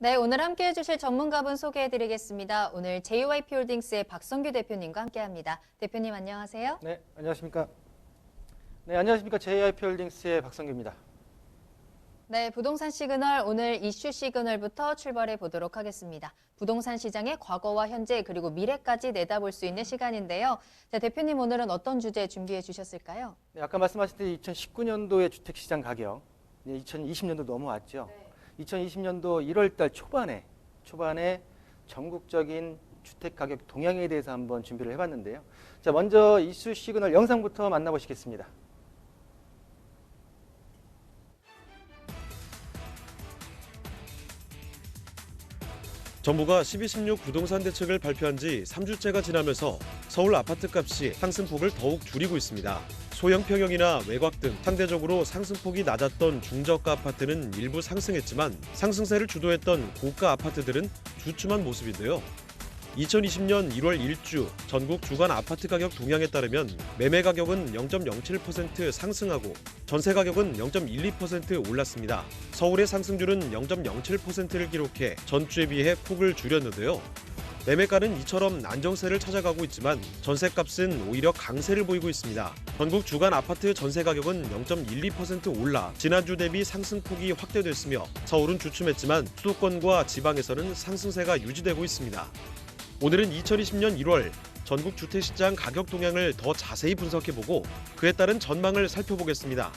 네, 오늘 함께 해주실 전문가분 소개해드리겠습니다. 오늘 JYP홀딩스의 박성규 대표님과 함께합니다. 대표님 안녕하세요. 네, 안녕하십니까. 네, 안녕하십니까. JYP홀딩스의 박성규입니다. 네, 부동산 시그널 오늘 이슈 시그널부터 출발해 보도록 하겠습니다. 부동산 시장의 과거와 현재 그리고 미래까지 내다볼 수 있는 시간인데요. 자, 대표님 오늘은 어떤 주제 준비해 주셨을까요? 네, 아까 말씀하신 2019년도의 주택시장 가격, 2020년도 넘어왔죠. 네. 2020년도 1월달 초반에 전국적인 주택가격 동향에 대해서 한번 준비를 해봤는데요. 자, 먼저 이슈 시그널 영상부터 만나보시겠습니다. 정부가 12.16 부동산 대책을 발표한 지 3주째가 지나면서 서울 아파트값이 상승폭을 더욱 줄이고 있습니다. 소형 평형이나 외곽 등 상대적으로 상승폭이 낮았던 중저가 아파트는 일부 상승했지만 상승세를 주도했던 고가 아파트들은 주춤한 모습인데요. 2020년 1월 1주 전국 주간 아파트 가격 동향에 따르면 매매 가격은 0.07% 상승하고 전세 가격은 0.12% 올랐습니다. 서울의 상승률은 0.07%를 기록해 전주에 비해 폭을 줄였는데요. 매매가는 이처럼 안정세를 찾아가고 있지만 전세값은 오히려 강세를 보이고 있습니다. 전국 주간 아파트 전세 가격은 0.12% 올라 지난주 대비 상승폭이 확대됐으며 서울은 주춤했지만 수도권과 지방에서는 상승세가 유지되고 있습니다. 오늘은 2020년 1월 전국 주택시장 가격 동향을 더 자세히 분석해보고 그에 따른 전망을 살펴보겠습니다.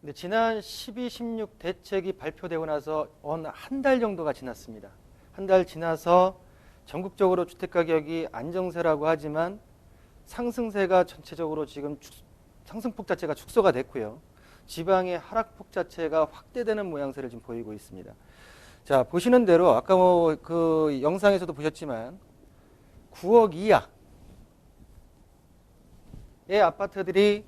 네, 지난 12.16 대책이 발표되고 나서 한 달 정도가 지났습니다. 한 달 지나서 전국적으로 주택가격이 안정세라고 하지만 상승세가 전체적으로 지금 상승폭 자체가 축소가 됐고요. 지방의 하락폭 자체가 확대되는 모양새를 지금 보이고 있습니다. 자, 보시는 대로 아까 그 영상에서도 보셨지만 9억 이하의 아파트들이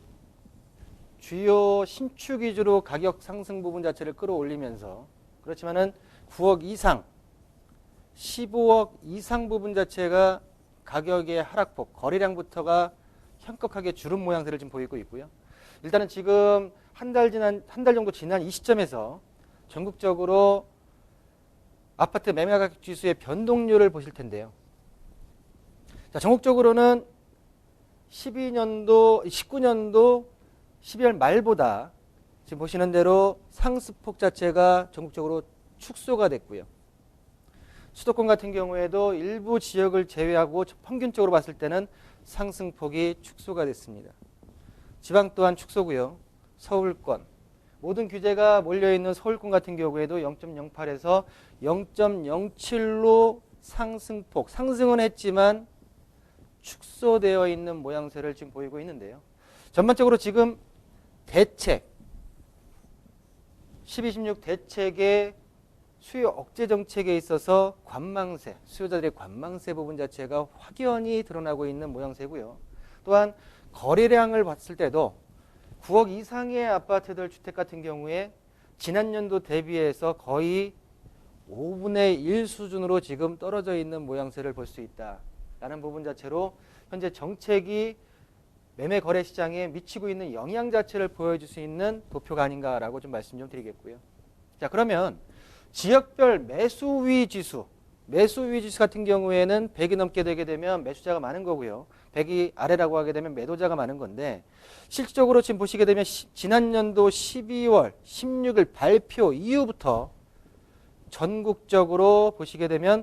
주요 신축 위주로 가격 상승 부분 자체를 끌어올리면서 그렇지만은 9억 이상, 15억 이상 부분 자체가 가격의 하락폭, 거래량부터가 현격하게 줄은 모양새를 지금 보이고 있고요. 일단은 지금 한 달 정도 지난 이 시점에서 전국적으로 아파트 매매 가격 지수의 변동률을 보실 텐데요. 자, 전국적으로는 19년도 12월 말보다 지금 보시는 대로 상승폭 자체가 전국적으로 축소가 됐고요. 수도권 같은 경우에도 일부 지역을 제외하고 평균적으로 봤을 때는 상승폭이 축소가 됐습니다. 지방 또한 축소고요. 서울권, 모든 규제가 몰려있는 서울권 같은 경우에도 0.08에서 0.07로 상승폭, 상승은 했지만 축소되어 있는 모양새를 지금 보이고 있는데요. 전반적으로 지금 대책, 12.16 대책의 수요 억제 정책에 있어서 관망세, 수요자들의 관망세 부분 자체가 확연히 드러나고 있는 모양새고요. 또한 거래량을 봤을 때도 9억 이상의 아파트들 주택 같은 경우에 지난 연도 대비해서 거의 5분의 1 수준으로 지금 떨어져 있는 모양새를 볼 수 있다라는 부분 자체로 현재 정책이 매매 거래 시장에 미치고 있는 영향 자체를 보여줄 수 있는 도표가 아닌가라고 좀 말씀 좀 드리겠고요. 자, 그러면 지역별 매수위 지수 같은 경우에는 100이 넘게 되게 되면 매수자가 많은 거고요. 100이 아래라고 하게 되면 매도자가 많은 건데 실질적으로 지금 보시게 되면 지난 연도 12월 16일 발표 이후부터 전국적으로 보시게 되면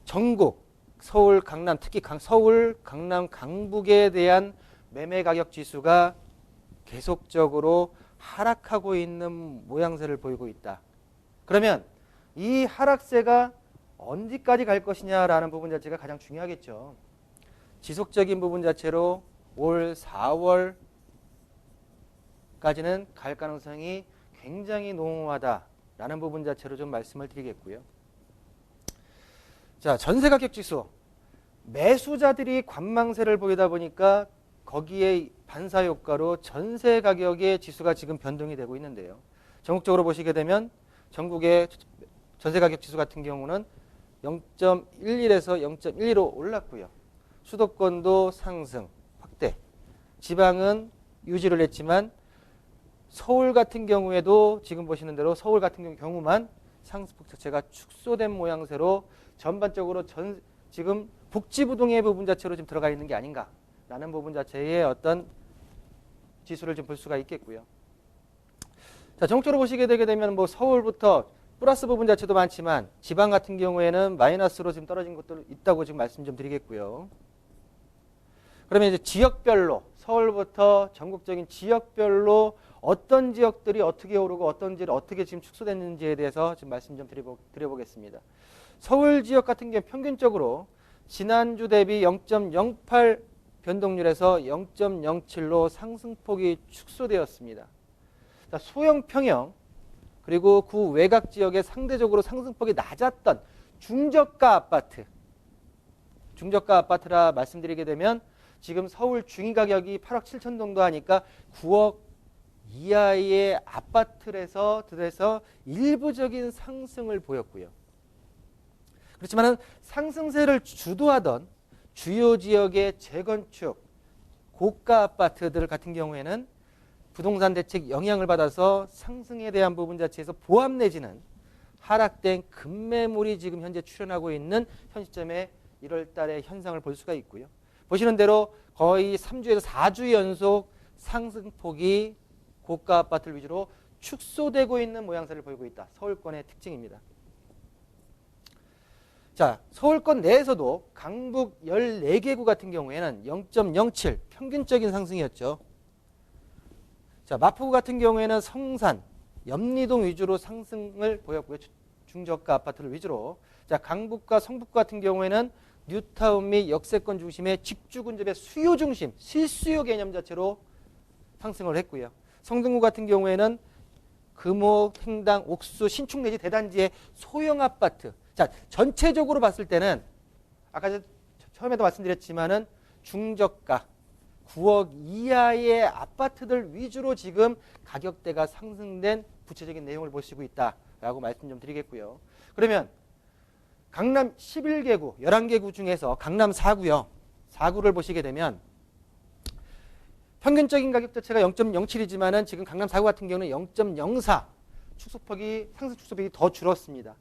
전국 서울, 강남, 특히 서울, 강남, 강북에 대한 매매 가격 지수가 계속적으로 하락하고 있는 모양새를 보이고 있다. 그러면 이 하락세가 언제까지 갈 것이냐라는 부분 자체가 가장 중요하겠죠. 지속적인 부분 자체로 올 4월까지는 갈 가능성이 굉장히 농후하다라는 부분 자체로 좀 말씀을 드리겠고요. 자, 전세 가격 지수. 매수자들이 관망세를 보이다 보니까 거기에 반사 효과로 전세 가격의 지수가 지금 변동이 되고 있는데요. 전국적으로 보시게 되면 전국의 전세 가격 지수 같은 경우는 0.11에서 0.12로 올랐고요. 수도권도 상승, 확대. 지방은 유지를 했지만 서울 같은 경우에도 지금 보시는 대로 서울 같은 경우만 상승폭 자체가 축소된 모양새로 전반적으로 지금 복지부동의 부분 자체로 지금 들어가 있는 게 아닌가라는 부분 자체의 어떤 지수를 좀 볼 수가 있겠고요. 자, 전국적으로 보시게 되게 되면 뭐 서울부터 플러스 부분 자체도 많지만 지방 같은 경우에는 마이너스로 지금 떨어진 것도 있다고 지금 말씀 좀 드리겠고요. 그러면 이제 지역별로 서울부터 전국적인 지역별로 어떤 지역들이 어떻게 오르고 어떤 지역이 어떻게 지금 축소됐는지에 대해서 지금 말씀 좀 드려보겠습니다. 서울 지역 같은 경우 평균적으로 지난주 대비 0.08 변동률에서 0.07로 상승폭이 축소되었습니다. 자, 소형 평형 그리고 그 외곽 지역에 상대적으로 상승폭이 낮았던 중저가 아파트라 말씀드리게 되면 지금 서울 중위 가격이 8억 7천 정도 하니까 9억 이하의 아파트에서 일부적인 상승을 보였고요. 그렇지만은 상승세를 주도하던 주요 지역의 재건축 고가 아파트들 같은 경우에는 부동산 대책 영향을 받아서 상승에 대한 부분 자체에서 보합 내지는 하락된 급매물이 지금 현재 출현하고 있는 현 시점에 1월 달의 현상을 볼 수가 있고요. 보시는 대로 거의 3주에서 4주 연속 상승폭이 고가 아파트를 위주로 축소되고 있는 모양새를 보이고 있다. 서울권의 특징입니다. 자, 서울권 내에서도 강북 14개구 같은 경우에는 0.07 평균적인 상승이었죠. 자, 마포구 같은 경우에는 성산, 염리동 위주로 상승을 보였고요. 중저가 아파트를 위주로. 자, 강북과 성북 같은 경우에는 뉴타운 및 역세권 중심의 직주 근접의 수요 중심, 실수요 개념 자체로 상승을 했고요. 성등구 같은 경우에는 금호, 행당, 옥수, 신축 내지 대단지의 소형 아파트. 자, 전체적으로 봤을 때는 아까 처음에도 말씀드렸지만은 중저가 9억 이하의 아파트들 위주로 지금 가격대가 상승된 구체적인 내용을 보시고 있다라고 말씀 좀 드리겠고요. 그러면 강남 11개구, 11개구 중에서 강남 4구요. 4구를 보시게 되면 평균적인 가격 자체가 0.07이지만은 지금 강남 4구 같은 경우는 0.04 상승 축소폭이 더 줄었습니다.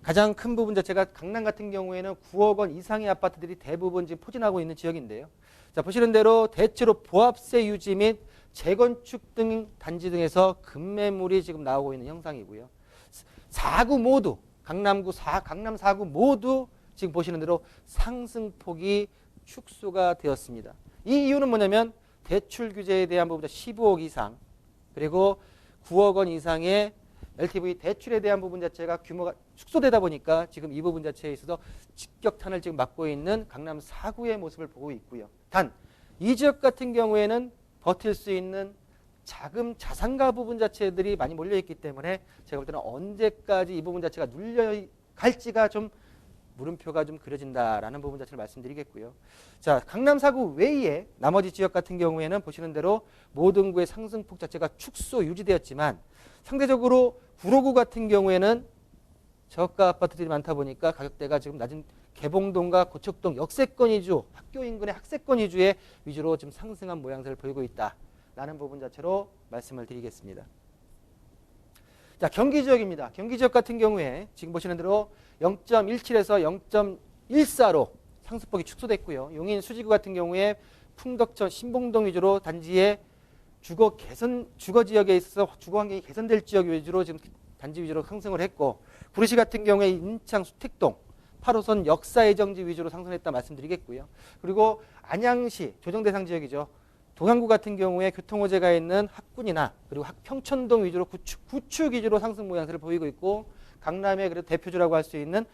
가장 큰 부분 자체가 강남 같은 경우에는 9억 원 이상의 아파트들이 대부분 지금 포진하고 있는 지역인데요. 자, 보시는 대로 대체로 보합세 유지 및 재건축 등 단지 등에서 급매물이 지금 나오고 있는 형상이고요. 4구 모두 강남 4구 모두 지금 보시는 대로 상승폭이 축소가 되었습니다. 이 이유는 뭐냐면 대출 규제에 대한 부분 15억 이상 그리고 9억 원 이상의 LTV 대출에 대한 부분 자체가 규모가 축소되다 보니까 지금 이 부분 자체에 있어서 직격탄을 지금 맞고 있는 강남 4구의 모습을 보고 있고요. 단 이 지역 같은 경우에는 버틸 수 있는 자금 자산가 부분 자체들이 많이 몰려있기 때문에 제가 볼 때는 언제까지 이 부분 자체가 눌려갈지가 좀 물음표가 좀 그려진다라는 부분 자체를 말씀드리겠고요. 자, 강남 4구 외에 나머지 지역 같은 경우에는 보시는 대로 모든 구의 상승폭 자체가 축소 유지되었지만 상대적으로 구로구 같은 경우에는 저가 아파트들이 많다 보니까 가격대가 지금 낮은 개봉동과 고척동 역세권 위주, 학교 인근의 학세권 위주로 지금 상승한 모양새를 보이고 있다라는 부분 자체로 말씀을 드리겠습니다. 자, 경기 지역입니다. 경기 지역 같은 경우에 지금 보시는 대로 0.17에서 0.14로 상승폭이 축소됐고요. 용인 수지구 같은 경우에 풍덕천, 신봉동 위주로 단지의 주거 지역에 있어서 주거 환경이 개선될 지역 위주로 지금 단지 위주로 상승을 했고, 구리시 같은 경우에 인창 수택동 8호선 역사예정지 위주로 상승했다 말씀드리겠고요. 그리고 안양시 조정대상 지역이죠. 동양구 같은 경우에 교통호재가 있는 학군이나 그리고 평촌동 위주로 구축 위주로 상승 모양새를 보이고 있고, 강남의 그래도 대표주라고 할 수 있는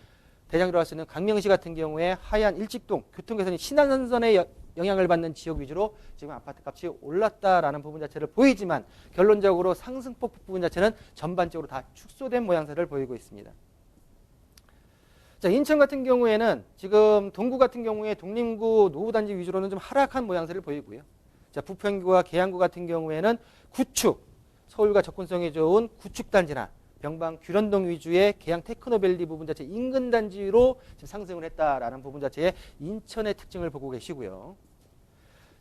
대장주라고 할 수 있는 강명시 같은 경우에 하얀 일직동 교통개선이 신안선의 영향을 받는 지역 위주로 지금 아파트 값이 올랐다라는 부분 자체를 보이지만 결론적으로 상승폭 부분 자체는 전반적으로 다 축소된 모양새를 보이고 있습니다. 자, 인천 같은 경우에는 지금 동구 같은 경우에 독림구 노후단지 위주로는 좀 하락한 모양새를 보이고요. 자, 부평구와 계양구 같은 경우에는 구축, 서울과 접근성이 좋은 구축단지나 병방 규련동 위주의 계양 테크노밸리 부분 자체 인근 단지로 지금 상승을 했다라는 부분 자체의 인천의 특징을 보고 계시고요.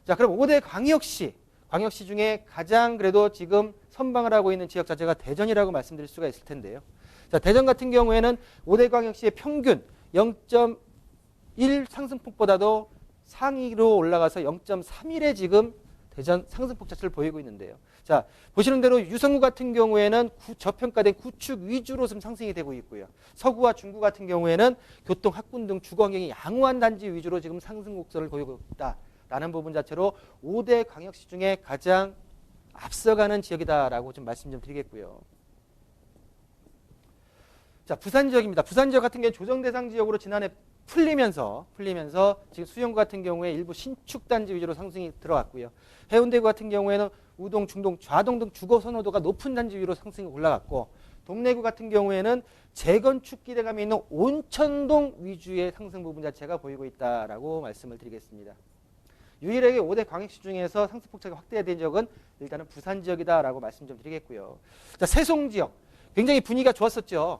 자, 그럼 5대 광역시 광역시 중에 가장 그래도 지금 선방을 하고 있는 지역 자체가 대전이라고 말씀드릴 수가 있을 텐데요. 자, 대전 같은 경우에는 5대 광역시의 평균 0.1 상승폭보다도 상위로 올라가서 0.31에 지금 대전 상승폭 자체를 보이고 있는데요. 자, 보시는 대로 유성구 같은 경우에는 저평가된 구축 위주로 좀 상승이 되고 있고요. 서구와 중구 같은 경우에는 교통, 학군 등 주거 환경이 양호한 단지 위주로 지금 상승 곡선을 보이고 있다라는 부분 자체로 5대 광역시 중에 가장 앞서가는 지역이다라고 좀 말씀 좀 드리겠고요. 자, 부산 지역입니다. 부산 지역 같은 경우는 조정 대상 지역으로 지난해 풀리면서 지금 수영구 같은 경우에 일부 신축 단지 위주로 상승이 들어갔고요. 해운대구 같은 경우에는 우동, 중동, 좌동 등 주거 선호도가 높은 단지 위로 상승이 올라갔고, 동래구 같은 경우에는 재건축 기대감이 있는 온천동 위주의 상승 부분 자체가 보이고 있다라고 말씀을 드리겠습니다. 유일하게 5대 광역시 중에서 상승폭차가 확대된 지역은 일단은 부산 지역이다라고 말씀 좀 드리겠고요. 자, 세송 지역 굉장히 분위기가 좋았었죠.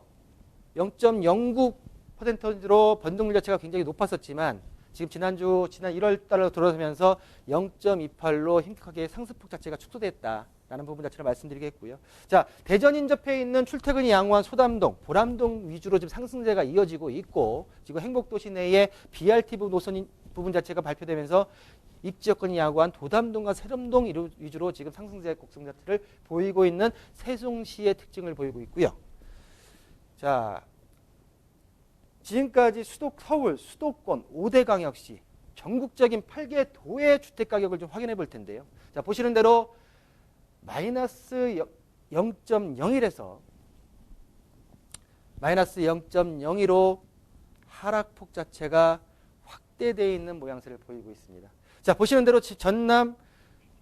0.09%로 변동률 자체가 굉장히 높았었지만 지금 지난 1월 달로 들어서면서 0.28로 힘격하게 상승폭 자체가 축소됐다라는 부분 자체를 말씀드리겠고요. 자, 대전 인접해 있는 출퇴근이 양호한 소담동, 보람동 위주로 지금 상승세가 이어지고 있고, 지금 행복도시 내에 BRT 노선 부분 자체가 발표되면서 입지여건이 양호한 도담동과 세림동 위주로 지금 상승세 곡선 자체를 보이고 있는 세종시의 특징을 보이고 있고요. 자, 지금까지 서울, 수도권, 5대 광역시, 전국적인 8개 도의 주택가격을 좀 확인해 볼 텐데요. 자, 보시는 대로 마이너스 0.01에서 마이너스 0.02로 하락폭 자체가 확대되어 있는 모양새를 보이고 있습니다. 자, 보시는 대로 전남,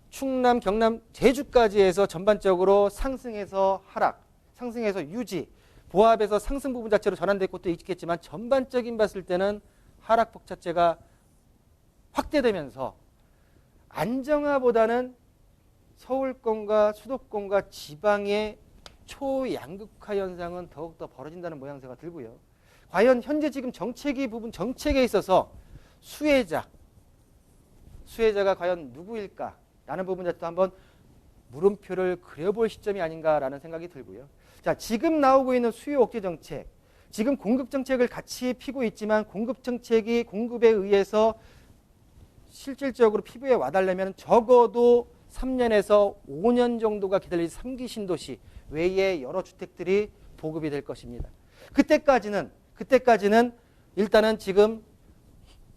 충남, 경남, 제주까지 해서 전반적으로 상승해서 하락, 상승해서 유지, 보합에서 상승 부분 자체로 전환될 것도 있겠지만 전반적인 봤을 때는 하락폭 자체가 확대되면서 안정화보다는 서울권과 수도권과 지방의 초양극화 현상은 더욱더 벌어진다는 모양새가 들고요. 과연 현재 지금 정책에 있어서 수혜자가 과연 누구일까라는 부분 자체도 한번 물음표를 그려볼 시점이 아닌가라는 생각이 들고요. 자, 지금 나오고 있는 수요 억제 정책, 지금 공급 정책을 같이 피고 있지만 공급 정책이 공급에 의해서 실질적으로 피부에 와달려면 적어도 3년에서 5년 정도가 기다릴 3기 신도시 외에 여러 주택들이 보급이 될 것입니다. 그때까지는 일단은 지금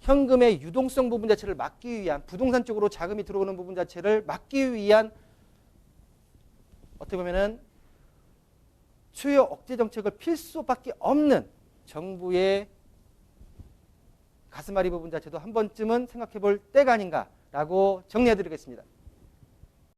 현금의 유동성 부분 자체를 막기 위한, 부동산 쪽으로 자금이 들어오는 부분 자체를 막기 위한 어떻게 보면은 수요 억제 정책을 필 수밖에 없는 정부의 가슴앓이 부분 자체도 한 번쯤은 생각해 볼 때가 아닌가라고 정리해 드리겠습니다.